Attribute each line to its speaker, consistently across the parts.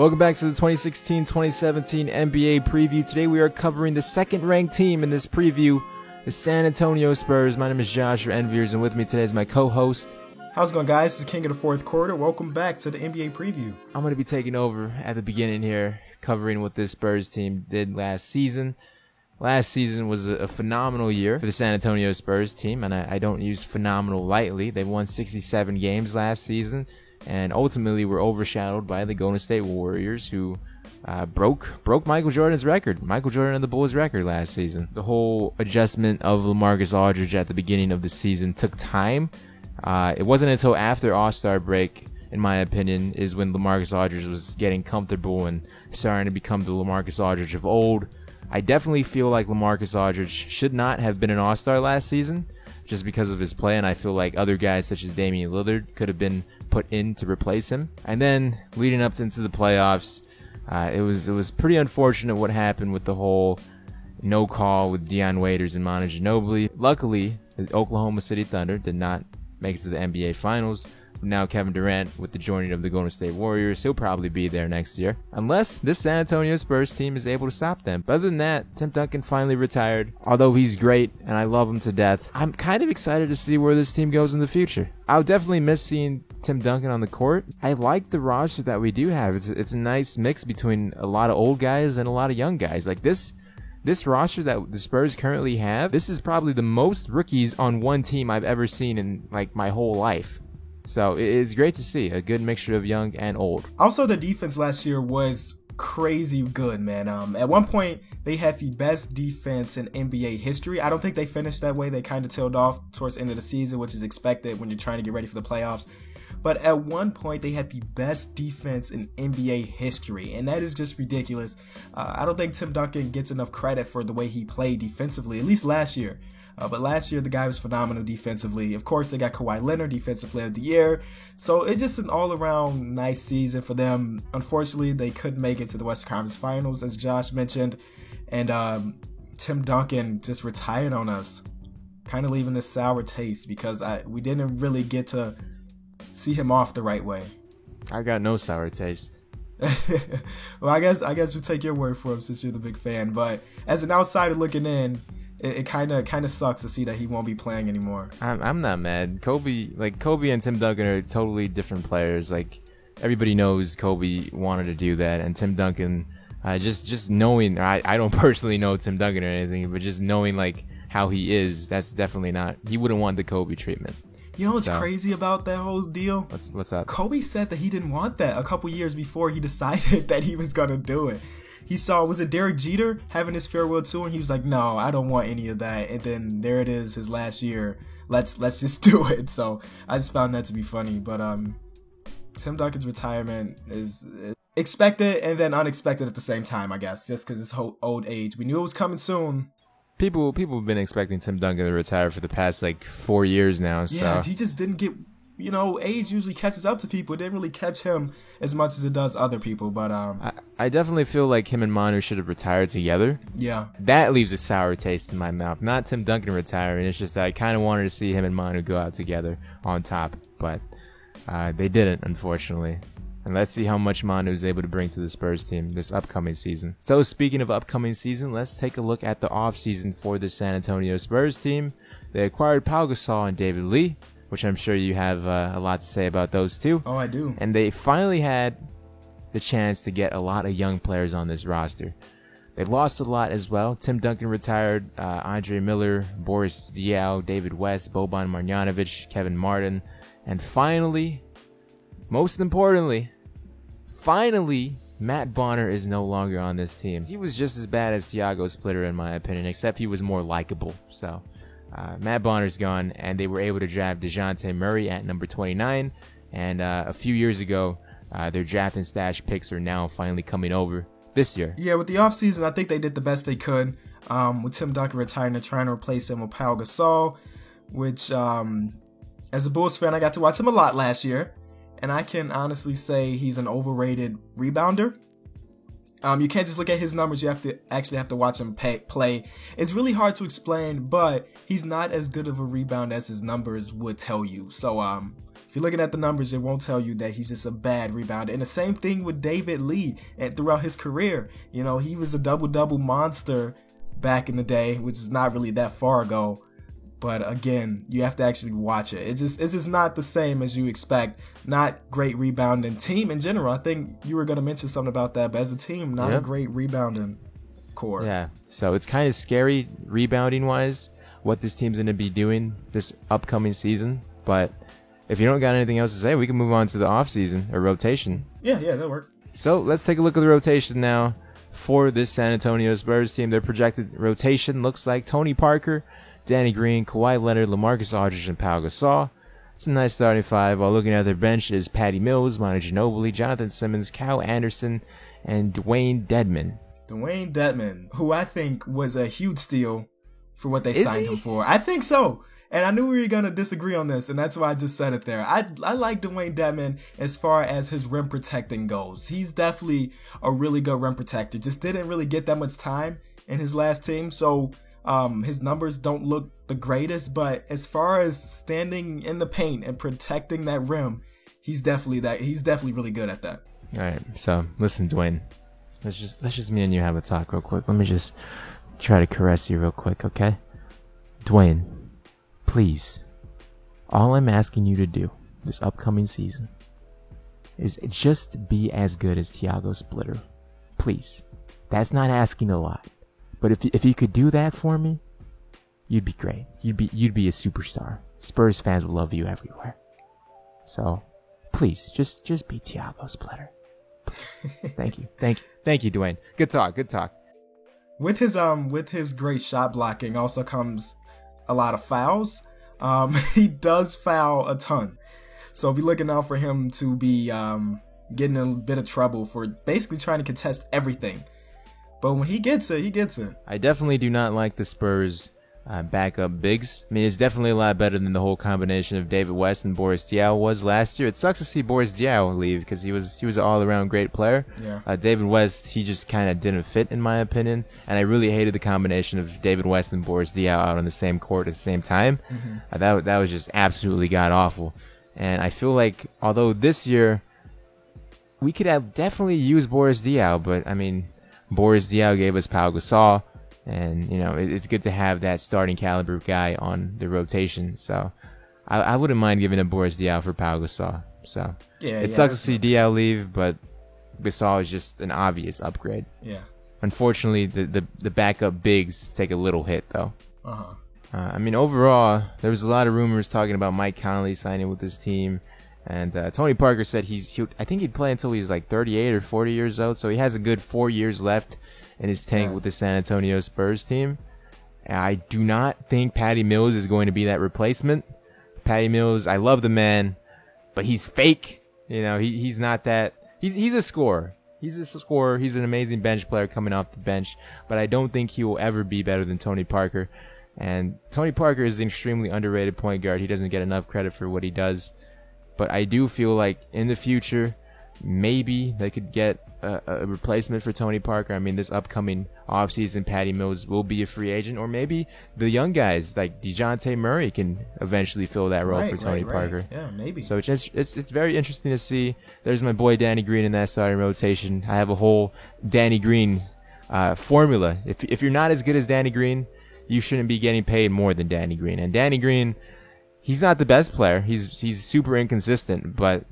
Speaker 1: Welcome back to the 2016-2017 NBA preview. Today we are covering the second-ranked team in this preview, the San Antonio Spurs. My name is Joshua Enviers, and with me today is my co-host.
Speaker 2: How's it going, guys? This is King of the Fourth Quarter. Welcome back to the NBA preview.
Speaker 1: I'm going to be taking over at the beginning here, covering what this Spurs team did last season. Last season was a phenomenal year for the San Antonio Spurs team, and I don't use phenomenal lightly. They won 67 games last season, and ultimately were overshadowed by the Golden State Warriors, who broke Michael Jordan's record, Michael Jordan and the Bulls' record last season. The whole adjustment of LaMarcus Aldridge at the beginning of the season took time. It wasn't until after All-Star break, in my opinion, is when LaMarcus Aldridge was getting comfortable and starting to become the LaMarcus Aldridge of old. I definitely feel like LaMarcus Aldridge should not have been an All-Star last season just because of his play, and I feel like other guys such as Damian Lillard could have been put in to replace him. And then leading up into the playoffs, it was pretty unfortunate what happened with the whole no call with Dion Waiters and Manu Ginobili. Luckily, the Oklahoma City Thunder did not make it to the NBA Finals. Now Kevin Durant, with the joining of the Golden State Warriors, he'll probably be there next year, unless this San Antonio Spurs team is able to stop them. But other than that, Tim Duncan finally retired. Although he's great and I love him to death, I'm kind of excited to see where this team goes in the future. I'll definitely miss seeing Tim Duncan on the court. I like the roster that we do have. It's a nice mix between a lot of old guys and a lot of young guys. Like this roster that the Spurs currently have, this is probably the most rookies on one team I've ever seen in like my whole life. So it's great to see a good mixture of young and old.
Speaker 2: Also, the defense last year was crazy good, man. At one point, they had the best defense in NBA history. I don't think they finished that way. They kind of tailed off towards the end of the season, which is expected when you're trying to get ready for the playoffs. But at one point, they had the best defense in NBA history, and that is just ridiculous. I don't think Tim Duncan gets enough credit for the way he played defensively, at least last year. But last year, the guy was phenomenal defensively. Of course, they got Kawhi Leonard, Defensive Player of the Year. So it's just an all-around nice season for them. Unfortunately, they couldn't make it to the Western Conference Finals, as Josh mentioned. And Tim Duncan just retired on us, kind of leaving a sour taste because we didn't really get to see him off the right way.
Speaker 1: I got no sour taste.
Speaker 2: Well, I guess we'll take your word for him since you're the big fan. But as an outsider looking in, it kind of sucks to see that he won't be playing anymore.
Speaker 1: I'm not mad. Kobe and Tim Duncan are totally different players. Like everybody knows Kobe wanted to do that, and Tim Duncan, just knowing, I don't personally know Tim Duncan or anything, but just knowing like how he is, that's definitely not. He wouldn't want the Kobe treatment.
Speaker 2: You know what's crazy about that whole deal?
Speaker 1: What's up?
Speaker 2: Kobe said that he didn't want that a couple years before he decided that he was gonna do it. He saw, was it Derek Jeter having his farewell tour, and he was like, no, I don't want any of that. And then there it is, his last year. Let's just do it. So I just found that to be funny. But Tim Duncan's retirement is expected and then unexpected at the same time, I guess, just because his whole old age. We knew it was coming soon.
Speaker 1: People have been expecting Tim Duncan to retire for the past like 4 years now. So.
Speaker 2: Yeah, he just didn't get. Age usually catches up to people. It didn't really catch him as much as it does other people. But
Speaker 1: I definitely feel like him and Manu should have retired together.
Speaker 2: Yeah.
Speaker 1: That leaves a sour taste in my mouth. Not Tim Duncan retiring. It's just that I kind of wanted to see him and Manu go out together on top. But they didn't, unfortunately. And let's see how much Manu is able to bring to the Spurs team this upcoming season. So speaking of upcoming season, let's take a look at the offseason for the San Antonio Spurs team. They acquired Pau Gasol and David Lee, which I'm sure you have a lot to say about those two.
Speaker 2: Oh, I do.
Speaker 1: And they finally had the chance to get a lot of young players on this roster. They lost a lot as well. Tim Duncan retired, Andre Miller, Boris Diaw, David West, Boban Marjanovic, Kevin Martin. And finally, most importantly, Matt Bonner is no longer on this team. He was just as bad as Thiago Splitter in my opinion, except he was more likable. So Matt Bonner's gone, and they were able to draft DeJounte Murray at number 29. And a few years ago, their draft and stash picks are now finally coming over this year.
Speaker 2: Yeah, with the offseason, I think they did the best they could. With Tim Duncan retiring, they're trying to replace him with Pau Gasol, which, as a Bulls fan, I got to watch him a lot last year. And I can honestly say he's an overrated rebounder. You can't just look at his numbers. You have to watch him play. It's really hard to explain, but he's not as good of a rebound as his numbers would tell you. So If you're looking at the numbers, it won't tell you that he's just a bad rebounder. And the same thing with David Lee and throughout his career. You know, he was a double-double monster back in the day, which is not really that far ago. But again, you have to actually watch it. It's just not the same as you expect. Not great rebounding team in general. I think you were going to mention something about that, but as a team, not a great rebounding core.
Speaker 1: Yeah, so it's kind of scary rebounding-wise what this team's going to be doing this upcoming season. But if you don't got anything else to say, we can move on to the offseason or rotation.
Speaker 2: Yeah, that'll work.
Speaker 1: So let's take a look at the rotation now for this San Antonio Spurs team. Their projected rotation looks like Tony Parker, Danny Green, Kawhi Leonard, LaMarcus Aldridge, and Pau Gasol. It's a nice starting five. While looking at their bench is Patty Mills, Manu Ginobili, Jonathan Simmons, Kyle Anderson, and Dwayne Dedmon.
Speaker 2: Dwayne Dedmon, who I think was a huge steal for what they signed him for. I think so. And I knew we were going to disagree on this, and that's why I just said it there. I like Dwayne Dedmon as far as his rim protecting goes. He's definitely a really good rim protector. Just didn't really get that much time in his last team, so his numbers don't look the greatest. But as far as standing in the paint and protecting that rim, he's definitely really good at that.
Speaker 1: All right, so listen, Dwayne. Let's just me and you have a talk real quick. Let me just try to caress you real quick, okay? Dwayne, please, all I'm asking you to do this upcoming season is just be as good as Tiago Splitter. Please. That's not asking a lot. But if you could do that for me, you'd be great. You'd be a superstar. Spurs fans will love you everywhere. So, please, just be Tiago Splitter. Thank you, Dwayne. Good talk.
Speaker 2: With his great shot blocking also comes a lot of fouls. He does foul a ton, so be looking out for him to be getting in a bit of trouble for basically trying to contest everything. But when he gets it, he gets it.
Speaker 1: I definitely do not like the Spurs backup bigs. I mean, it's definitely a lot better than the whole combination of David West and Boris Diaw was last year. It sucks to see Boris Diaw leave because he was an all-around great player.
Speaker 2: Yeah.
Speaker 1: David West, he just kind of didn't fit in my opinion, and I really hated the combination of David West and Boris Diaw out on the same court at the same time.
Speaker 2: Mm-hmm.
Speaker 1: That was just absolutely god-awful. And I feel like, although this year we could have definitely used Boris Diaw, but I mean, Boris Diaw gave us Pau Gasol. And, you know, it's good to have that starting caliber guy on the rotation. So I wouldn't mind giving a Boris Diaw for Pau Gasol. So it sucks to see Diaw leave, but Gasol is just an obvious upgrade.
Speaker 2: Yeah.
Speaker 1: Unfortunately, the backup bigs take a little hit, though.
Speaker 2: Uh-huh.
Speaker 1: I mean, overall, there was a lot of rumors talking about Mike Conley signing with this team. And Tony Parker said I think he'd play until he's like 38 or 40 years old. So he has a good 4 years left in his tank with the San Antonio Spurs team. I do not think Patty Mills is going to be that replacement. Patty Mills, I love the man, but he's fake. You know, he's not that. He's a scorer. He's a scorer. He's an amazing bench player coming off the bench, but I don't think he will ever be better than Tony Parker. And Tony Parker is an extremely underrated point guard. He doesn't get enough credit for what he does. But I do feel like in the future, maybe they could get a replacement for Tony Parker. I mean, this upcoming offseason, Patty Mills will be a free agent, or maybe the young guys like DeJounte Murray can eventually fill that role for Tony Parker.
Speaker 2: Yeah, maybe.
Speaker 1: So it's very interesting to see. There's my boy Danny Green in that starting rotation. I have a whole Danny Green formula. If you're not as good as Danny Green, you shouldn't be getting paid more than Danny Green. And Danny Green, he's not the best player. He's super inconsistent, but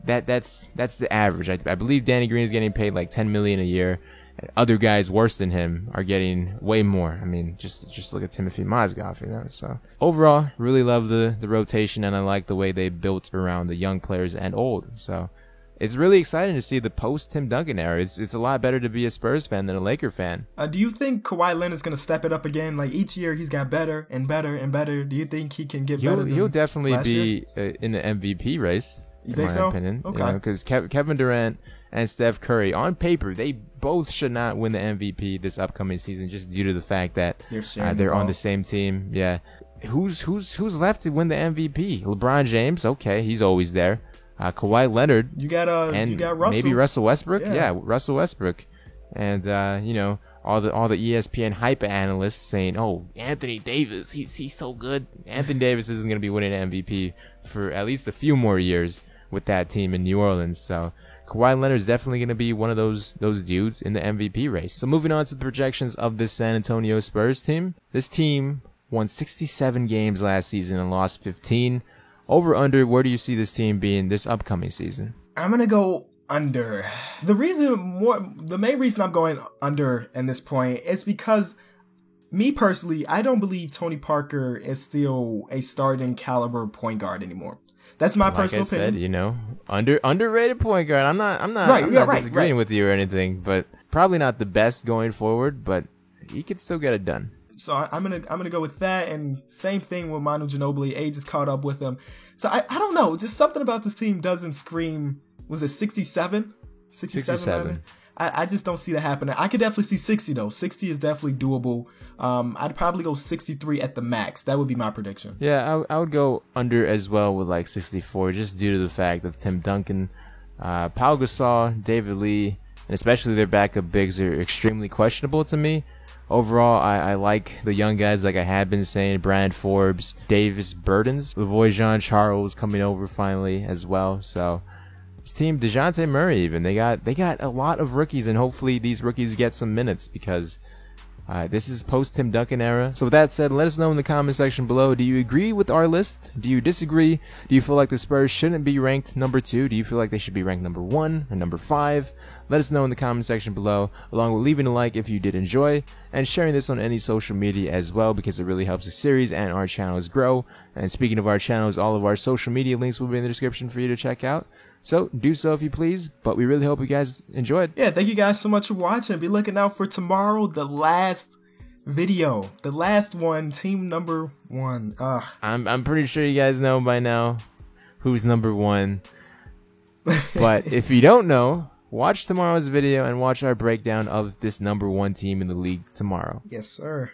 Speaker 1: that's the average. I believe Danny Green is getting paid like $10 million a year. And other guys worse than him are getting way more. I mean, just look at Timothy Mozgov, you know. So overall, really love the rotation, and I like the way they built around the young players and old. So it's really exciting to see the post Tim Duncan era. It's a lot better to be a Spurs fan than a Laker fan.
Speaker 2: Do you think Kawhi Leonard's going to step it up again? Like each year he's got better and better and better. Do you think he can get better?
Speaker 1: He'll definitely be in the MVP race.
Speaker 2: You think so?
Speaker 1: Opinion,
Speaker 2: okay.
Speaker 1: Because Kevin Durant and Steph Curry, on paper, they both should not win the MVP this upcoming season, just due to the fact that they're on the same team. Yeah, who's left to win the MVP? LeBron James, okay, he's always there. Kawhi Leonard,
Speaker 2: you got Russell.
Speaker 1: Maybe Russell Westbrook. Yeah, Russell Westbrook, and all the ESPN hype analysts saying, "Oh, Anthony Davis, he's so good." Anthony Davis isn't going to be winning MVP for at least a few more years with that team in New Orleans. So Kawhi Leonard's definitely going to be one of those dudes in the MVP race. So moving on to the projections of this San Antonio Spurs team. This team won 67 games last season and lost 15. Over under, where do you see this team being this upcoming season?
Speaker 2: I'm going to go under. The main reason I'm going under in this point is because me personally, I don't believe Tony Parker is still a starting caliber point guard anymore. That's my personal opinion.
Speaker 1: Like I said, underrated point guard. I'm not disagreeing with you or anything, but probably not the best going forward, but he could still get it done.
Speaker 2: So I'm gonna go with that, and same thing with Manu Ginobili. Age has caught up with him. So I don't know, just something about this team doesn't scream. Was it 67? 67. I just don't see that happening. I could definitely see 60 though. 60 is definitely doable. I'd probably go 63 at the max. That would be my prediction.
Speaker 1: Yeah, I would go under as well with like 64, just due to the fact of Tim Duncan, Pau Gasol, David Lee, and especially their backup bigs are extremely questionable to me. Overall, I like the young guys, like I had been saying, Brandon Forbes, Davis Bertans, Lavoie Jean-Charles coming over finally as well. So this team, DeJounte Murray even, they got a lot of rookies, and hopefully these rookies get some minutes because this is post Tim Duncan era. So with that said, let us know in the comment section below. Do you agree with our list? Do you disagree? Do you feel like the Spurs shouldn't be ranked number 2? Do you feel like they should be ranked number 1 or number 5? Let us know in the comment section below, along with leaving a like if you did enjoy, and sharing this on any social media as well, because it really helps the series and our channels grow. And speaking of our channels, all of our social media links will be in the description for you to check out. So do so if you please, but we really hope you guys enjoyed.
Speaker 2: Yeah, thank you guys so much for watching. Be looking out for tomorrow, the last video, the last one, team number 1.
Speaker 1: I'm pretty sure you guys know by now who's number 1. But if you don't know, watch tomorrow's video and watch our breakdown of this number 1 team in the league tomorrow.
Speaker 2: Yes, sir.